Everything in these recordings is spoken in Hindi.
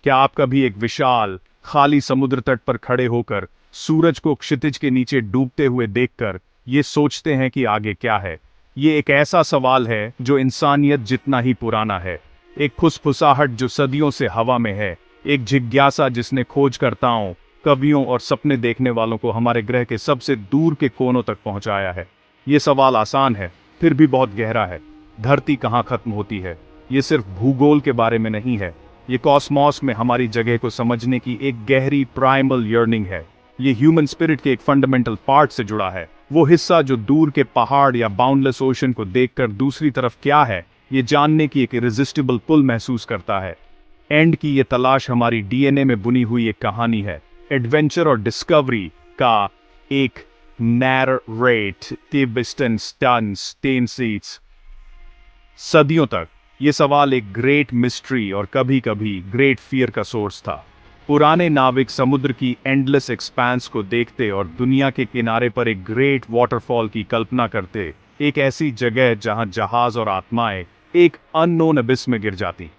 क्या आप कभी एक विशाल खाली समुद्र तट पर खड़े होकर सूरज को क्षितिज के नीचे डूबते हुए देखकर ये सोचते हैं कि आगे क्या है? ये एक ऐसा सवाल है जो इंसानियत जितना ही पुराना है। एक फुसफुसाहट जो सदियों से हवा में है। एक जिज्ञासा जिसने खोजकर्ताओं, कवियों और सपने देखने वालों को हमारे ग्रह के सबसे दूर के कोनों तक पहुंचाया है। ये सवाल आसान है, फिर भी बहुत गहरा है। धरती कहाँ खत्म होती है? ये सिर्फ भूगोल के बारे में नहीं है। ये कॉस्मॉस में हमारी जगह को समझने की एक गहरी प्राइमल यर्निंग है। ये ह्यूमन स्पिरिट के एक फंडामेंटल पार्ट से जुड़ा है। वो हिस्सा जो दूर के पहाड़ या बाउंडलेस ओशन को देखकर दूसरी तरफ क्या है, ये जानने की एक इरेजिस्टिबल पुल महसूस करता है। एंड की ये तलाश हमारी डीएनए में बुनी हुई एक कहानी है। एडवेंचर और डिस्कवरी का एक नैरेट सदियों तक ये सवाल एक ग्रेट मिस्ट्री और कभी कभी ग्रेट फियर का सोर्स था। पुराने नाविक समुद्र की एंडलेस एक्सपेंस को देखते और दुनिया के किनारे पर एक ग्रेट वाटरफॉल की कल्पना करते, एक ऐसी जगह जहां जहाज और आत्माएं एक अननोन अबिस में गिर जाती।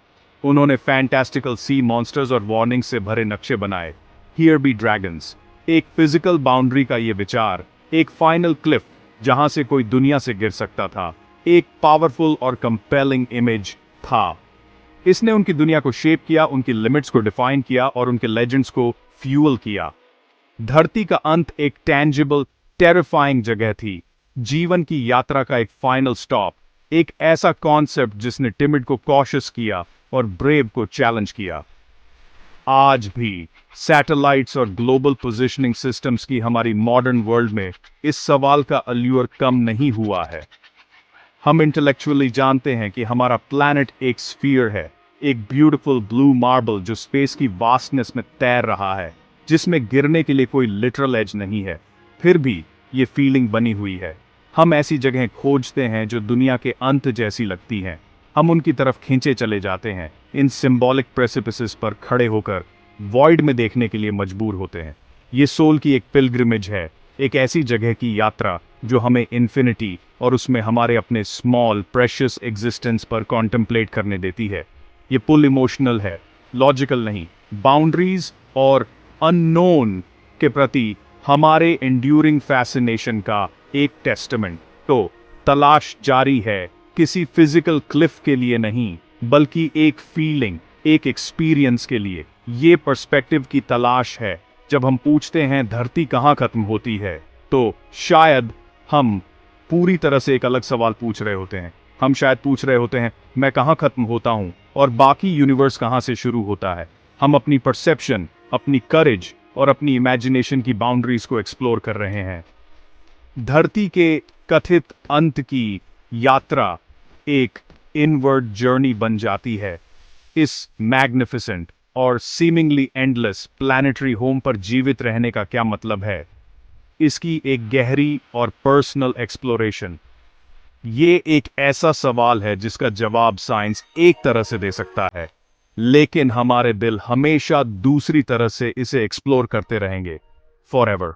उन्होंने फैंटास्टिकल सी मॉन्स्टर्स और वार्निंग से भरे नक्शे बनाए। हियर बी ड्रैगन्स, एक फिजिकल बाउंड्री का ये विचार, एक फाइनल क्लिफ जहां से कोई दुनिया से गिर सकता था, एक पावरफुल और कंपेलिंग इमेज था। इसने उनकी दुनिया को शेप किया, उनकी लिमिट्स को डिफाइन किया और उनके लेजेंड्स को फ्यूल किया। धरती का अंत एक टैंजिबल, टेरिफाइंग जगह थी, जीवन की यात्रा का एक फाइनल स्टॉप, एक ऐसा कॉन्सेप्ट जिसने टिमिड को कॉशियस किया और ब्रेव को चैलेंज किया। आज भी सैटेलाइट्स और ग्लोबल पोजिशनिंग सिस्टम्स की हमारी मॉडर्न वर्ल्ड में इस सवाल का अल्यूर कम नहीं हुआ है। हम इंटेलेक्चुअली जानते हैं कि हमारा प्लैनेट एक स्फीयर है, एक ब्यूटीफुल ब्लू मार्बल जो स्पेस की वास्टनेस में तैर रहा है, जिसमें गिरने के लिए कोई लिटरल एज नहीं है। फिर भी ये फीलिंग बनी हुई है। हम ऐसी जगह खोजते हैं जो दुनिया के अंत जैसी लगती हैं। हम उनकी तरफ खींचे चले जाते हैं, इन सिंबॉलिक प्रेसिपिसेस पर खड़े होकर वॉइड में देखने के लिए मजबूर होते हैं। ये सोल की एक पिलग्रिमेज है, एक ऐसी जगह की यात्रा जो हमें इन्फिनिटी और उसमें हमारे अपने स्मॉल प्रेशियस एग्जिस्टेंस पर कॉन्टेम्पलेट करने देती है। ये पुल इमोशनल है, लॉजिकल नहीं। बाउंड्रीज और अननोन के प्रति हमारे एंड्यूरिंग फैसिनेशन का एक टेस्टमेंट। तो तलाश जारी है, किसी फिजिकल क्लिफ के लिए नहीं, बल्कि एक फीलिंग, एक एक्सपीरियंस के लिए। ये पर्सपेक्टिव की तलाश है। जब हम पूछते हैं धरती कहाँ खत्म होती है, तो शायद हम पूरी तरह से एक अलग सवाल पूछ रहे होते हैं। हम शायद पूछ रहे होते हैं, मैं कहाँ खत्म होता हूँ और बाकी यूनिवर्स कहाँ से शुरू होता है। हम अपनी परसेप्शन, अपनी करेज और अपनी इमेजिनेशन की बाउंड्रीज को एक्सप्लोर कर रहे हैं। धरती के कथित अंत की यात्रा एक इनवर्ड जर्नी बन जाती है। इस मैग्निफिसेंट और सीमिंगली एंडलेस प्लैनेटरी होम पर जीवित रहने का क्या मतलब है? इसकी एक गहरी और पर्सनल एक्सप्लोरेशन। ये एक ऐसा सवाल है जिसका जवाब साइंस एक तरह से दे सकता है, लेकिन हमारे दिल हमेशा दूसरी तरह से इसे एक्सप्लोर करते रहेंगे, फॉरएवर।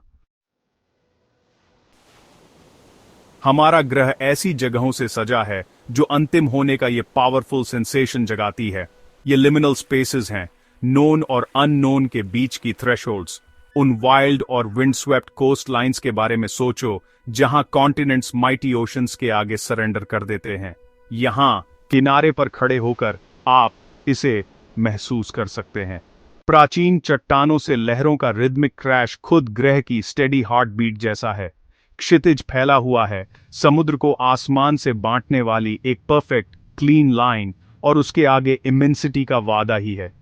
हमारा ग्रह ऐसी जगहों से सजा है जो अंतिम होने का ये पावरफुल सेंसेशन जगाती है। ये लिमिनल स्पेसेस हैं, नोन और अननोन के बीच की थ्रेशोल्ड्स। उन वाइल्ड और विंडस्वेप्ट कोस्ट लाइन्स के बारे में सोचो जहां कॉन्टिनेंट्स माइटी ओशंस के आगे सरेंडर कर देते हैं। यहां किनारे पर खड़े होकर आप इसे महसूस कर सकते हैं। प्राचीन चट्टानों से लहरों का रिदमिक क्रैश खुद ग्रह की स्टेडी हार्ट बीट जैसा है। क्षितिज फैला हुआ है, समुद्र को आसमान से बांटने वाली एक परफेक्ट क्लीन लाइन, और उसके आगे इमेंसिटी का वादा ही है।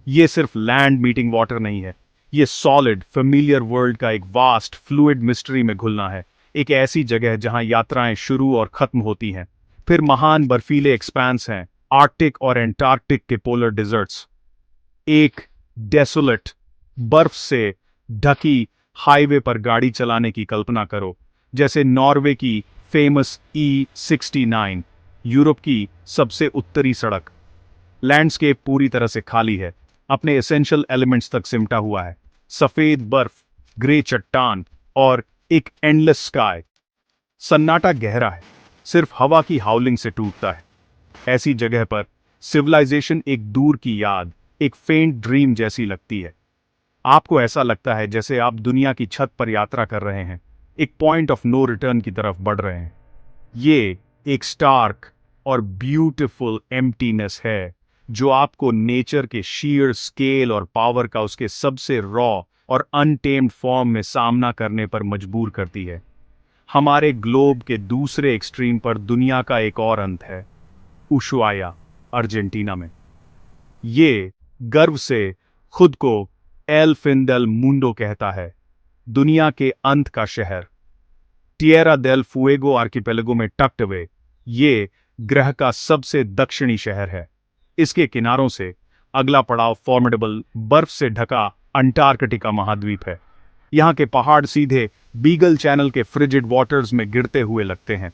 ये सिर्फ लैंड मीटिंग वाटर नहीं है, ये सॉलिड फेमिलियर वर्ल्ड का एक वास्ट फ्लूइड मिस्ट्री में घुलना है। एक ऐसी जगह जहां यात्राएं शुरू और खत्म होती हैं। फिर महान बर्फीले एक्सपेंस हैं, आर्कटिक और एंटार्कटिक के पोलर डिजर्ट्स। एक डेसोलेट, बर्फ से ढकी हाईवे पर गाड़ी चलाने की कल्पना करो, जैसे नॉर्वे की फेमस E69, यूरोप की सबसे उत्तरी सड़क। लैंडस्केप पूरी तरह से खाली है, अपने एसेंशियल एलिमेंट्स तक सिमटा हुआ है। सफेद बर्फ, ग्रे चट्टान और एक एंडलेस स्काई। सन्नाटा गहरा है, सिर्फ हवा की हाउलिंग से टूटता है। ऐसी जगह पर सिविलाइजेशन एक दूर की याद, एक फेंट ड्रीम जैसी लगती है। आपको ऐसा लगता है जैसे आप दुनिया की छत पर यात्रा कर रहे हैं, एक पॉइंट ऑफ नो रिटर्न की तरफ बढ़ रहे हैं। ये एक स्टार्क और ब्यूटिफुल एम्प्टीनेस है जो आपको नेचर के शीयर स्केल और पावर का उसके सबसे रॉ और अनटेम्ड फॉर्म में सामना करने पर मजबूर करती है। हमारे ग्लोब के दूसरे एक्सट्रीम पर दुनिया का एक और अंत है, उशुआया, अर्जेंटीना में। ये गर्व से खुद को एल फिन डेल मुंडो कहता है, दुनिया के अंत का शहर। टिएरा डेल फुएगो आर्किपेलागो में टक्ड अवे ये ग्रह का सबसे दक्षिणी शहर है। इसके किनारों से अगला पड़ाव फॉर्मिडेबल बर्फ से ढका अंटार्कटिका महाद्वीप है। यहाँ के पहाड़ सीधे बीगल चैनल के फ्रिजिड वाटर्स में गिरते हुए लगते हैं।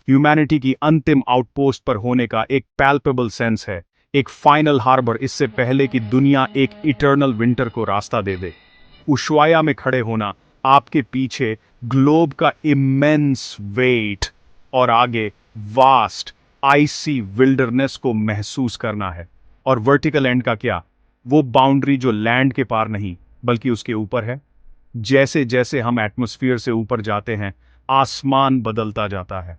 ह्यूमैनिटी की अंतिम आउटपोस्ट पर होने का एक पैल्पेबल सेंस है, एक फाइनल हार्बर, इससे पहले कि दुनिया एक इटर्नल विंटर को रास्ता दे दे। उशुआया में खड़े होना, आपके पीछे ग्लोब का इमेंस वेट और आगे वास्ट आइसी विल्डरनेस को महसूस करना है। और वर्टिकल एंड का क्या, वो बाउंड्री जो लैंड के पार नहीं बल्कि उसके ऊपर है। जैसे जैसे हम एटमॉस्फेयर से ऊपर जाते हैं, आसमान बदलता जाता है।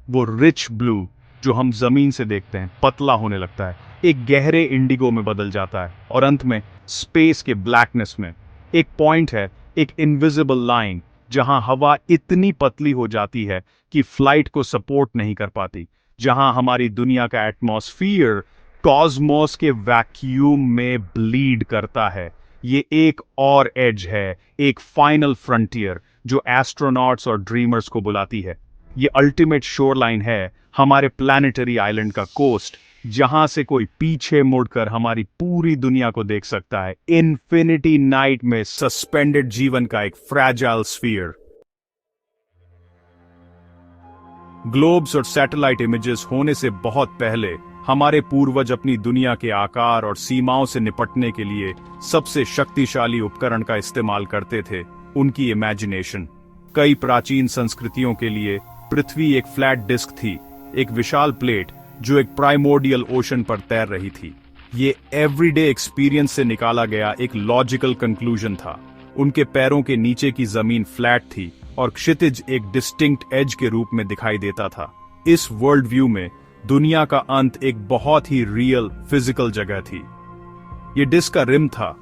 वो रिच ब्लू जो हम जमीन से देखते हैं पतला होने लगता है, एक गहरे इंडिगो में बदल जाता है, और अंत में स्पेस के ब्लैकनेस में एक पॉइंट है, एक इनविजिबल लाइन जहां हवा इतनी पतली हो जाती है कि फ्लाइट को सपोर्ट नहीं कर पाती, जहां हमारी दुनिया का एटमॉस्फेयर कॉस्मोस के वैक्यूम में ब्लीड करता है। ये एक और एज है, एक फाइनल फ्रंटियर जो एस्ट्रोनॉट्स और ड्रीमर्स को बुलाती है। ये अल्टीमेट शोरलाइन है, हमारे प्लैनेटरी आइलैंड का कोस्ट, जहां से कोई पीछे मुड़कर हमारी पूरी दुनिया को देख सकता है, इन्फिनिटी नाइट में सस्पेंडेड जीवन का एक फ्रैजाइल स्फीयर। ग्लोब्स और सैटेलाइट इमेजेस होने से बहुत पहले हमारे पूर्वज अपनी दुनिया के आकार और सीमाओं से निपटने के लिए सबसे शक्तिशाली उपकरण का इस्तेमाल करते थे, उनकी इमेजिनेशन। कई प्राचीन संस्कृतियों के लिए पृथ्वी एक फ्लैट डिस्क थी, एक विशाल प्लेट जो एक प्राइमोर्डियल ओशन पर तैर रही थी। ये एवरीडे एक्सपीरियंस से निकाला गया एक लॉजिकल कंक्लूजन था। उनके पैरों के नीचे की जमीन फ्लैट थी और क्षितिज एक डिस्टिंक्ट एज के रूप में दिखाई देता था। इस वर्ल्ड व्यू में दुनिया का अंत एक बहुत ही रियल फिजिकल जगह थी। ये डिस्क का रिम था,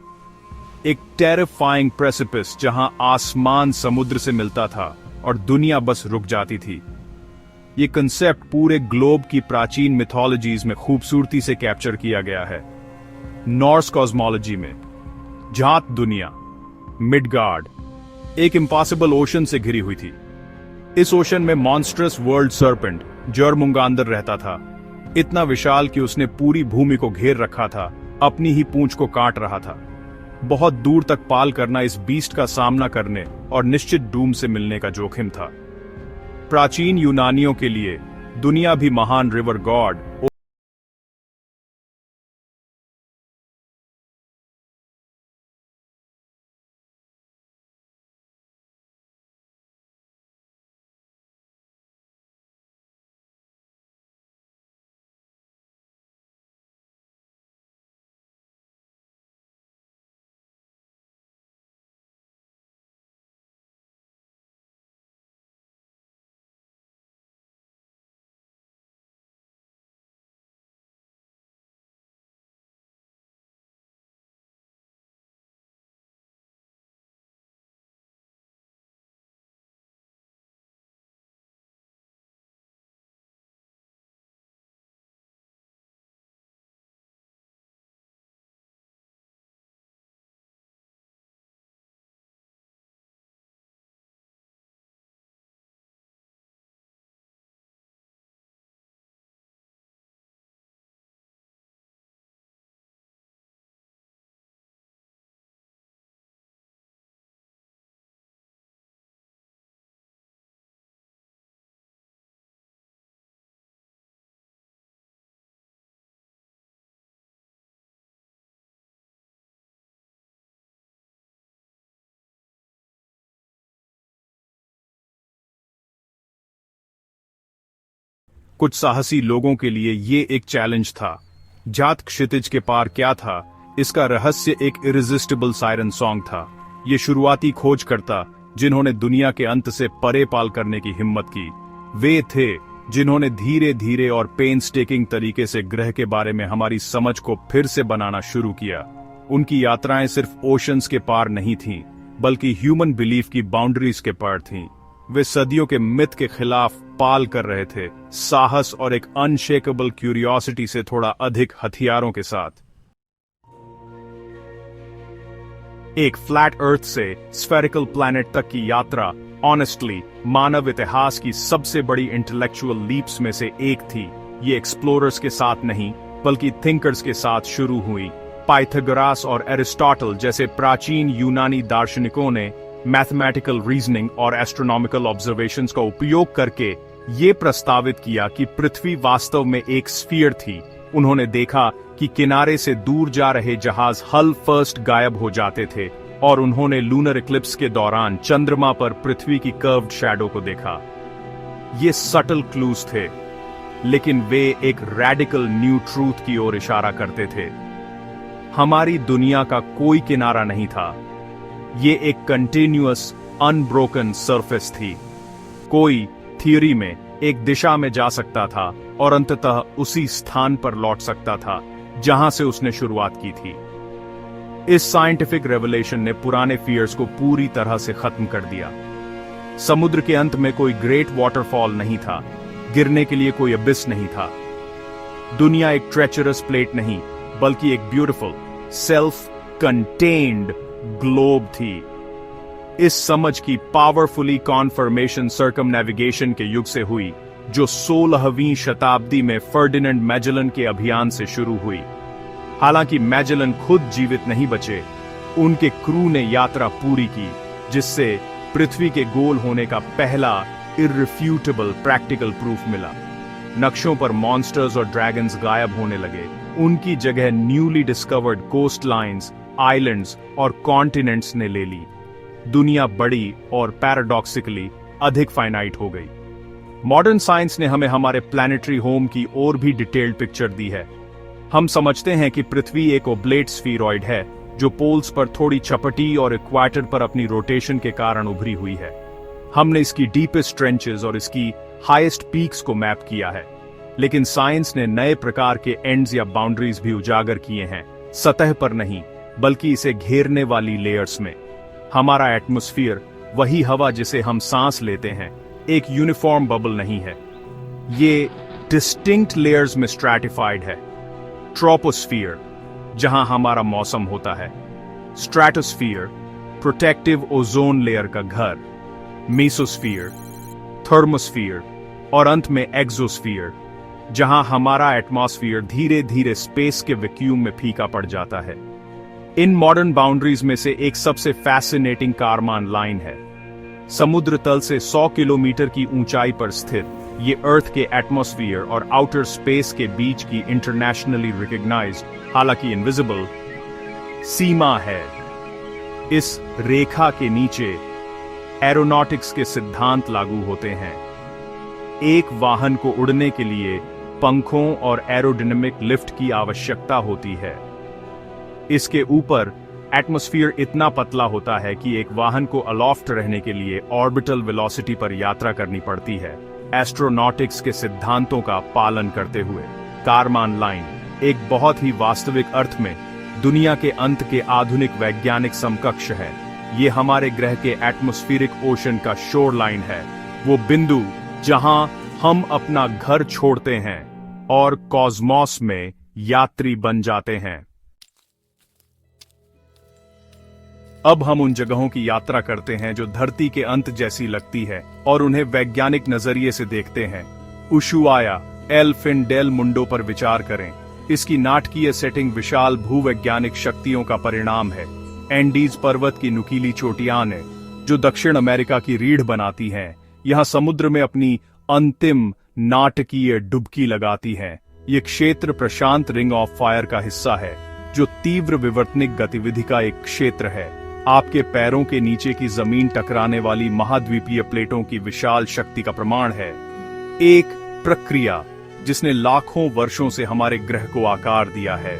एक टेरिफाइंग प्रेसिपिस जहां आसमान समुद्र से मिलता था और दुनिया बस रुक जाती थी। ये कंसेप्ट पूरे ग्लोब की प्राचीन मिथोलॉजीज में खूबसूरती से कैप्चर किया गया है। नॉर्स कॉस्मोलॉजी में जात दुनिया, मिडगार्ड, एक इम्पॉसिबल ओशन से घिरी हुई थी। इस ओशन में मॉन्स्ट्रस वर्ल्ड सर्पेंट जर्मुंगांदर रहता था, इतना विशाल कि उसने पूरी भूमि को घेर रखा था, अपनी ही पूंछ को काट रहा था। बहुत दूर तक पाल करना इस बीस्ट का सामना करने और निश्चित डूम से मिलने का जोखिम था। प्राचीन यूनानियों के लिए दुनिया भी महान रिवर गॉड कुछ साहसी लोगों के लिए ये एक चैलेंज था। जात क्षितिज के पार क्या था, इसका रहस्य एक इरिजिस्टिबल सायरन सॉन्ग था। ये शुरुआती खोजकर्ता जिन्होंने दुनिया के अंत से परे पाल करने की हिम्मत की, वे थे जिन्होंने धीरे धीरे और पेनस्टेकिंग तरीके से ग्रह के बारे में हमारी समझ को फिर से बनाना शुरू किया। उनकी यात्राएं सिर्फ ओशंस के पार नहीं थीं, बल्कि ह्यूमन बिलीफ की बाउंड्रीज के पार थीं। वे सदियों के मिथ के खिलाफ पाल कर रहे थे, साहस और एक अनशेकेबल क्यूरियोसिटी से थोड़ा अधिक हथियारों के साथ। एक फ्लैट अर्थ से स्फेरिकल प्लैनेट तक की यात्रा ऑनेस्टली मानव इतिहास की सबसे बड़ी इंटेलेक्चुअल लीप्स में से एक थी। ये एक्सप्लोरर्स के साथ नहीं, बल्कि थिंकर्स के साथ शुरू हुई। पाइथागोरस और एरिस्टोटल जैसे प्राचीन यूनानी दार्शनिकों ने मैथमेटिकल रीजनिंग और एस्ट्रोनॉमिकल ऑब्जर्वेशंस का उपयोग करके ये प्रस्तावित किया कि पृथ्वी वास्तव में एक स्फीयर थी। उन्होंने देखा कि किनारे से दूर जा रहे जहाज हल फर्स्ट गायब हो जाते थे, और उन्होंने लूनर इक्लिप्स के दौरान चंद्रमा पर पृथ्वी की कर्व्ड शैडो को देखा। ये सटल क्लूज थे, लेकिन वे एक रैडिकल न्यू ट्रूथ की ओर इशारा करते थे। हमारी दुनिया का कोई किनारा नहीं था, ये एक कंटिन्यूअस अनब्रोकन सरफेस थी। कोई थियरी में एक दिशा में जा सकता था और अंततः उसी स्थान पर लौट सकता था जहां से उसने शुरुआत की थी। इस साइंटिफिक रेवलेशन ने पुराने फियर्स को पूरी तरह से खत्म कर दिया। समुद्र के अंत में कोई ग्रेट वाटरफॉल नहीं था, गिरने के लिए कोई अबिस नहीं था। दुनिया एक ट्रेचरस प्लेट नहीं, बल्कि एक ब्यूटीफुल सेल्फ कंटेन्ड ग्लोब थी। इस समझ की पावरफुली कॉन्फर्मेशन सर्कमनेविगेशन के युग से हुई, जो 16वीं शताब्दी में फर्डिनेंड मैजेलन के अभियान से शुरू हुई। हालांकि मैजेलन खुद जीवित नहीं बचे, उनके क्रू ने यात्रा पूरी की, जिससे पृथ्वी के गोल होने का पहला इररिफ्यूटेबल प्रैक्टिकल प्रूफ मिला। नक्शों पर मॉन्स्टर्स और ड्रैगन्स गायब होने लगे। उनकी जगह newly discovered coastlines, islands और कॉन्टिनेंट्स ने ले ली। दुनिया बड़ी और पैराडॉक्सिकली अधिक फाइनाइट हो गई। मॉडर्न साइंस ने हमें हमारे प्लैनेटरी होम की और भी डिटेल्ड पिक्चर दी है। हम समझते हैं कि पृथ्वी एक ओब्लेट स्फीरॉइड है, जो पोल्स पर थोड़ी चपटी और इक्वेटर पर अपनी रोटेशन के कारण उभरी हुई है। हमने इसकी डीपेस्ट ट्रेंचेस और इसकी हाईएस्ट पीक्स को मैप किया है, लेकिन साइंस ने नए प्रकार के एंड्स या बाउंड्रीज भी उजागर किए हैं, सतह पर नहीं, बल्कि इसे घेरने वाली लेयर्स में। हमारा एटमॉस्फेयर, वही हवा जिसे हम सांस लेते हैं, एक यूनिफॉर्म बबल नहीं है। ये डिस्टिंक्ट लेयर्स में स्ट्रैटिफाइड है। ट्रोपोस्फियर, जहां हमारा मौसम होता है। स्ट्रैटोस्फियर, प्रोटेक्टिव ओजोन लेयर का घर। मेसोस्फियर, थर्मोस्फियर और अंत में एक्सोस्फियर, जहां हमारा एटमॉस्फेयर धीरे धीरे स्पेस के वैक्यूम में फीका पड़ जाता है। इन मॉडर्न बाउंड्रीज में से एक सबसे फैसिनेटिंग कारमान लाइन है। समुद्र तल से 100 किलोमीटर की ऊंचाई पर स्थित ये अर्थ के एटमॉस्फेयर और आउटर स्पेस के बीच की इंटरनेशनली रिकॉग्नाइज्ड, हालांकि इनविजिबल, सीमा है। इस रेखा के नीचे एरोनॉटिक्स के सिद्धांत लागू होते हैं। एक वाहन को उड़ने के लिए पंखों और एरोडायनेमिक लिफ्ट की आवश्यकता होती है। इसके ऊपर एटमॉस्फेयर इतना पतला होता है कि एक वाहन को अलोफ्ट रहने के लिए ऑर्बिटल वेलोसिटी पर यात्रा करनी पड़ती है। एस्ट्रोनॉटिक्स के सिद्धांतों का पालन करते हुए कारमान लाइन एक बहुत ही वास्तविक अर्थ में दुनिया के अंत के आधुनिक वैज्ञानिक समकक्ष है। ये हमारे ग्रह के एटमॉस्फेरिक ओशन का शोर लाइन है, वो बिंदु जहां हम अपना घर छोड़ते हैं और कॉस्मॉस में यात्री बन जाते हैं। अब हम उन जगहों की यात्रा करते हैं जो धरती के अंत जैसी लगती है और उन्हें वैज्ञानिक नजरिए से देखते हैं। उशुआया, एल फिन डेल मुंडो पर विचार करें। इसकी नाटकीय सेटिंग विशाल भूवैज्ञानिक शक्तियों का परिणाम है। एंडीज पर्वत की नुकीली चोटियां ने, जो दक्षिण अमेरिका की रीढ़ बनाती हैं, यहां समुद्र में अपनी अंतिम नाटकीय डुबकी लगाती हैं। ये क्षेत्र प्रशांत रिंग ऑफ फायर का हिस्सा है, जो तीव्र विवर्तनिक गतिविधि का एक क्षेत्र है। आपके पैरों के नीचे की जमीन टकराने वाली महाद्वीपीय प्लेटों की विशाल शक्ति का प्रमाण है। एक प्रक्रिया जिसने लाखों वर्षों से हमारे ग्रह को आकार दिया है।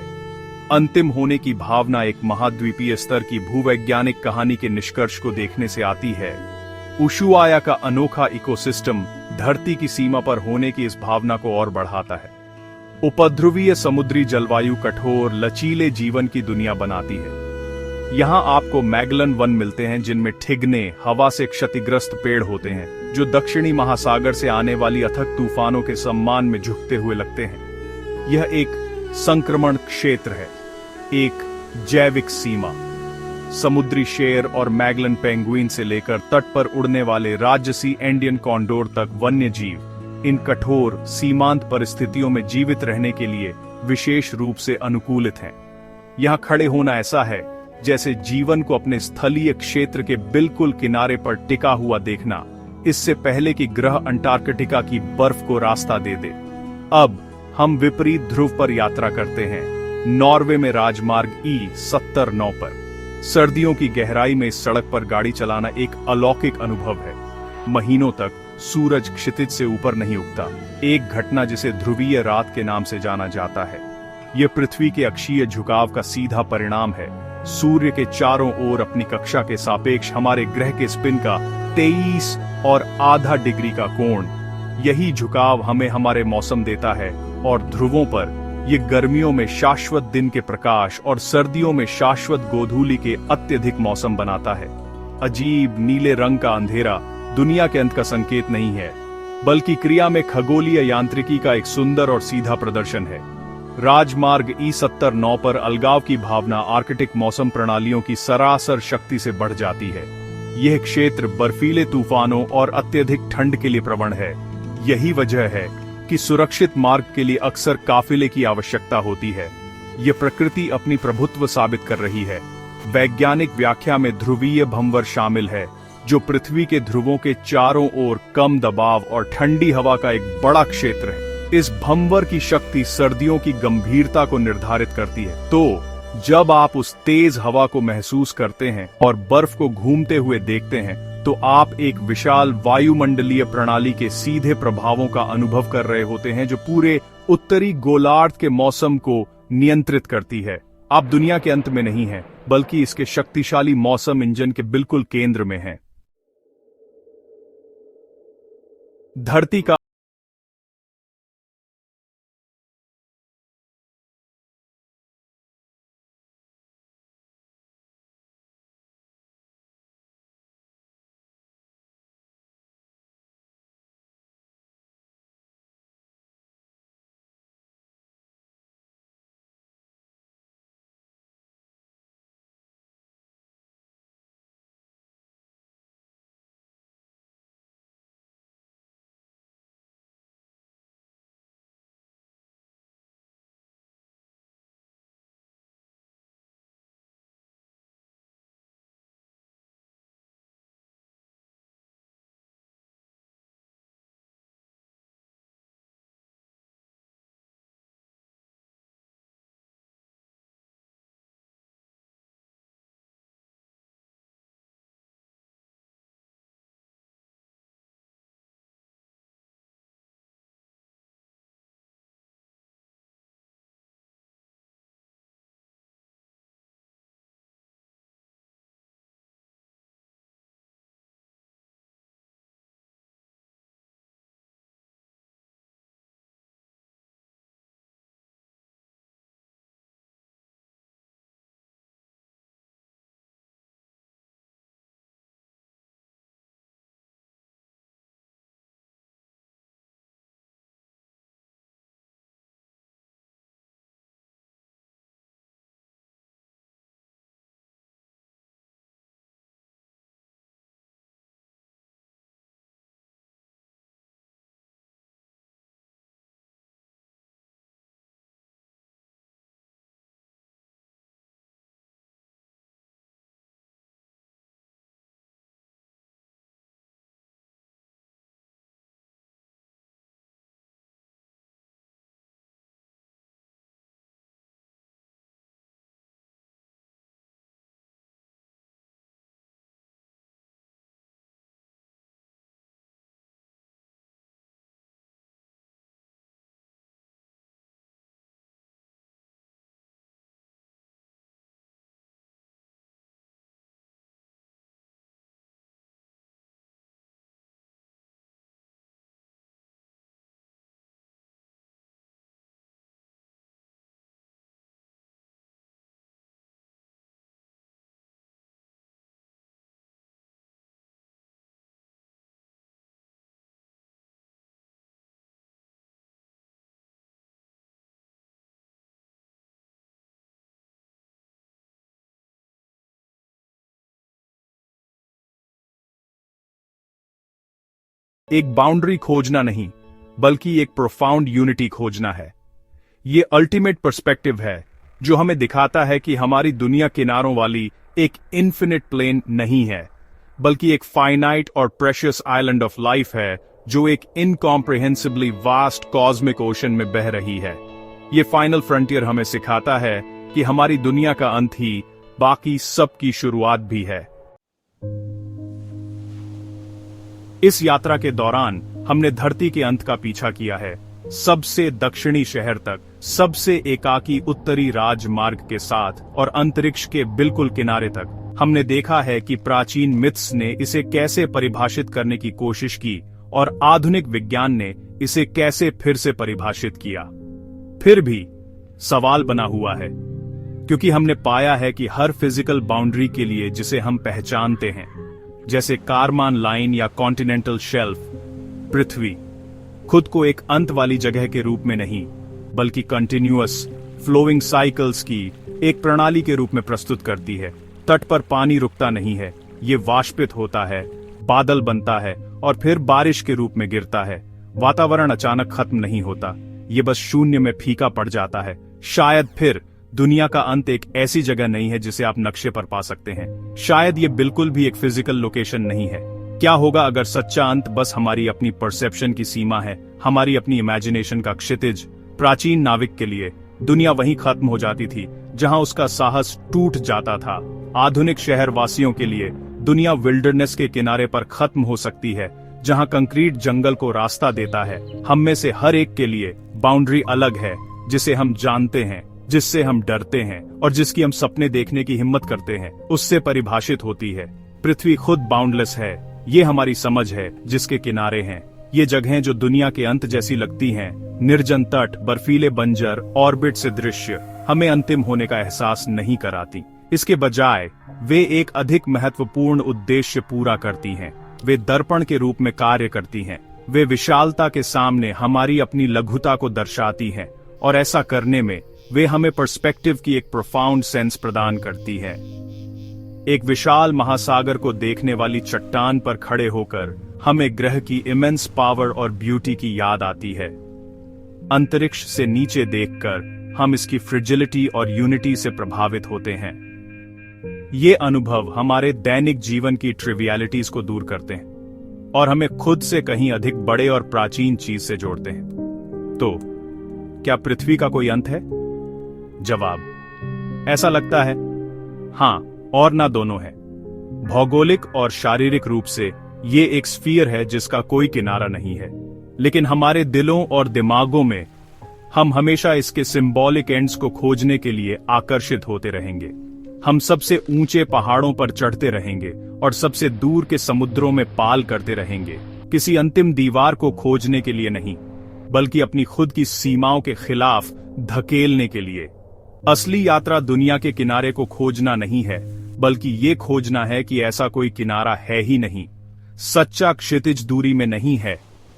अंतिम होने की भावना एक महाद्वीपीय स्तर की भूवैज्ञानिक कहानी के निष्कर्ष को देखने से आती है। उशुआया का अनोखा इकोसिस्टम धरती की सीमा पर होने की इस भावना को और बढ़ाता है। उपध्रुवीय समुद्री जलवायु कठोर लचीले जीवन की दुनिया बनाती है। यहाँ आपको मैगलन वन मिलते हैं जिनमें ठिगने हवा से क्षतिग्रस्त पेड़ होते हैं जो दक्षिणी महासागर से आने वाली अथक तूफानों के सम्मान में झुकते हुए लगते हैं। यह एक संक्रमण क्षेत्र है, एक जैविक सीमा। समुद्री शेर और मैगलन पेंगुइन से लेकर तट पर उड़ने वाले राजसी एंडियन कॉन्डोर तक वन्य जीव इन कठोर सीमांत परिस्थितियों में जीवित रहने के लिए विशेष रूप से अनुकूलित हैं। यहाँ खड़े होना ऐसा है जैसे जीवन को अपने स्थलीय क्षेत्र के बिल्कुल किनारे पर टिका हुआ देखना, इससे पहले कि ग्रह अंटार्कटिका की बर्फ को रास्ता दे दे। अब हम विपरीत ध्रुव पर यात्रा करते हैं, नॉर्वे में राजमार्ग E79 पर। सर्दियों की गहराई में इस सड़क पर गाड़ी चलाना एक अलौकिक अनुभव है। महीनों तक सूरज क्षितिज से ऊपर नहीं उगता, एक घटना जिसे ध्रुवीय रात के नाम से जाना जाता है। यह पृथ्वी के अक्षीय झुकाव का सीधा परिणाम है। सूर्य के चारों ओर अपनी कक्षा के सापेक्ष हमारे ग्रह के स्पिन का 23.5 डिग्री का कोण, यही झुकाव हमें हमारे मौसम देता है और ध्रुवों पर यह गर्मियों में शाश्वत दिन के प्रकाश और सर्दियों में शाश्वत गोधूलि के अत्यधिक मौसम बनाता है। अजीब नीले रंग का अंधेरा दुनिया के अंत का संकेत नहीं है, बल्कि क्रिया में खगोलीय यांत्रिकी का एक सुंदर और सीधा प्रदर्शन है। राजमार्ग E79 पर अलगाव की भावना आर्कटिक मौसम प्रणालियों की सरासर शक्ति से बढ़ जाती है। यह क्षेत्र बर्फीले तूफानों और अत्यधिक ठंड के लिए प्रवण है। यही वजह है कि सुरक्षित मार्ग के लिए अक्सर काफिले की आवश्यकता होती है। यह प्रकृति अपनी प्रभुत्व साबित कर रही है। वैज्ञानिक व्याख्या में ध्रुवीय भंवर शामिल है, जो पृथ्वी के ध्रुवों के चारों ओर कम दबाव और ठंडी हवा का एक बड़ा क्षेत्र है। इस भंवर की शक्ति सर्दियों की गंभीरता को निर्धारित करती है। तो जब आप उस तेज हवा को महसूस करते हैं और बर्फ को घूमते हुए देखते हैं, तो आप एक विशाल वायुमंडलीय प्रणाली के सीधे प्रभावों का अनुभव कर रहे होते हैं, जो पूरे उत्तरी गोलार्ध के मौसम को नियंत्रित करती है। आप दुनिया के अंत में नहीं हैं, बल्कि इसके शक्तिशाली मौसम इंजन के बिल्कुल केंद्र में हैं। धरती का एक बाउंड्री खोजना नहीं, बल्कि एक प्रोफाउंड यूनिटी खोजना है। ये अल्टीमेट पर्सपेक्टिव है जो हमें दिखाता है कि हमारी दुनिया किनारों वाली एक इन्फिनिट प्लेन नहीं है, बल्कि एक फाइनाइट और प्रेशियस आइलैंड ऑफ लाइफ है जो एक इनकॉम्प्रिहेंसिबली वास्ट कॉस्मिक ओशन में बह रही है। ये फाइनल फ्रंटियर हमें सिखाता है कि हमारी दुनिया का अंत ही बाकी सब की शुरुआत भी है। इस यात्रा के दौरान हमने धरती के अंत का पीछा किया है, सबसे दक्षिणी शहर तक, सबसे एकाकी उत्तरी राजमार्ग के साथ और अंतरिक्ष के बिल्कुल किनारे तक। हमने देखा है कि प्राचीन मिथ्स ने इसे कैसे परिभाषित करने की कोशिश की और आधुनिक विज्ञान ने इसे कैसे फिर से परिभाषित किया। फिर भी सवाल बना हुआ है, क्योंकि हमने पाया है कि हर फिजिकल बाउंड्री के लिए जिसे हम पहचानते हैं, जैसे कारमान लाइन या कॉन्टिनेंटल शेल्फ, पृथ्वी खुद को एक अंत वाली जगह के रूप में नहीं, बल्कि कंटिन्यूअस फ्लोइंग साइकिल्स की एक प्रणाली के रूप में प्रस्तुत करती है। तट पर पानी रुकता नहीं है, ये वाष्पित होता है, बादल बनता है और फिर बारिश के रूप में गिरता है। वातावरण अचानक खत्म नहीं होता, ये बस शून्य में फीका पड़ जाता है। शायद फिर दुनिया का अंत एक ऐसी जगह नहीं है जिसे आप नक्शे पर पा सकते हैं। शायद ये बिल्कुल भी एक फिजिकल लोकेशन नहीं है। क्या होगा अगर सच्चा अंत बस हमारी अपनी परसेप्शन की सीमा है, हमारी अपनी इमेजिनेशन का क्षितिज? प्राचीन नाविक के लिए दुनिया वहीं खत्म हो जाती थी जहां उसका साहस टूट जाता था। आधुनिक शहर वासियों के लिए दुनिया विल्डरनेस के किनारे पर खत्म हो सकती है, जहां कंक्रीट जंगल को रास्ता देता है। हम में से हर एक के लिए बाउंड्री अलग है, जिसे हम जानते हैं, जिससे हम डरते हैं और जिसकी हम सपने देखने की हिम्मत करते हैं, उससे परिभाषित होती है। पृथ्वी खुद बाउंडलेस है, ये हमारी समझ है जिसके किनारे हैं। ये जगहें जो दुनिया के अंत जैसी लगती हैं, निर्जन तट, बर्फीले बंजर, ऑर्बिट से दृश्य, हमें अंतिम होने का एहसास नहीं कराती। इसके बजाय वे एक अधिक महत्वपूर्ण उद्देश्य पूरा करती हैं। वे दर्पण के रूप में कार्य करती हैं। वे विशालता के सामने हमारी अपनी लघुता को दर्शाती हैं, और ऐसा करने में वे हमें पर्सपेक्टिव की एक प्रोफाउंड सेंस प्रदान करती है। एक विशाल महासागर को देखने वाली चट्टान पर खड़े होकर हमें ग्रह की इमेंस पावर और ब्यूटी की याद आती है। अंतरिक्ष से नीचे देखकर हम इसकी फ्रिजिलिटी और यूनिटी से प्रभावित होते हैं। ये अनुभव हमारे दैनिक जीवन की ट्रिवियलिटीज को दूर करते हैं और हमें खुद से कहीं अधिक बड़े और प्राचीन चीज से जोड़ते हैं। तो क्या पृथ्वी का कोई अंत है? जवाब, ऐसा लगता है हां और ना दोनों है। भौगोलिक और शारीरिक रूप से ये एक स्फीयर है जिसका कोई किनारा नहीं है, लेकिन हमारे दिलों और दिमागों में हम हमेशा इसके सिंबॉलिक एंड्स को खोजने के लिए आकर्षित होते रहेंगे। हम सबसे ऊंचे पहाड़ों पर चढ़ते रहेंगे और सबसे दूर के समुद्रों में पाल करते रहेंगे, किसी अंतिम दीवार को खोजने के लिए नहीं, बल्कि अपनी खुद की सीमाओं के खिलाफ धकेलने के लिए। असली यात्रा दुनिया के किनारे को खोजना नहीं है, बल्कि ये खोजना है कि ऐसा कोई किनारा है ही नहीं। सच्चा क्षितिज दूरी में नहीं है,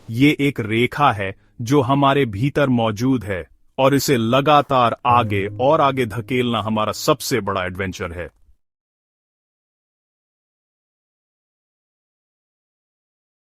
ये एक रेखा है जो हमारे भीतर मौजूद है, और इसे लगातार आगे और आगे धकेलना हमारा सबसे बड़ा एडवेंचर है।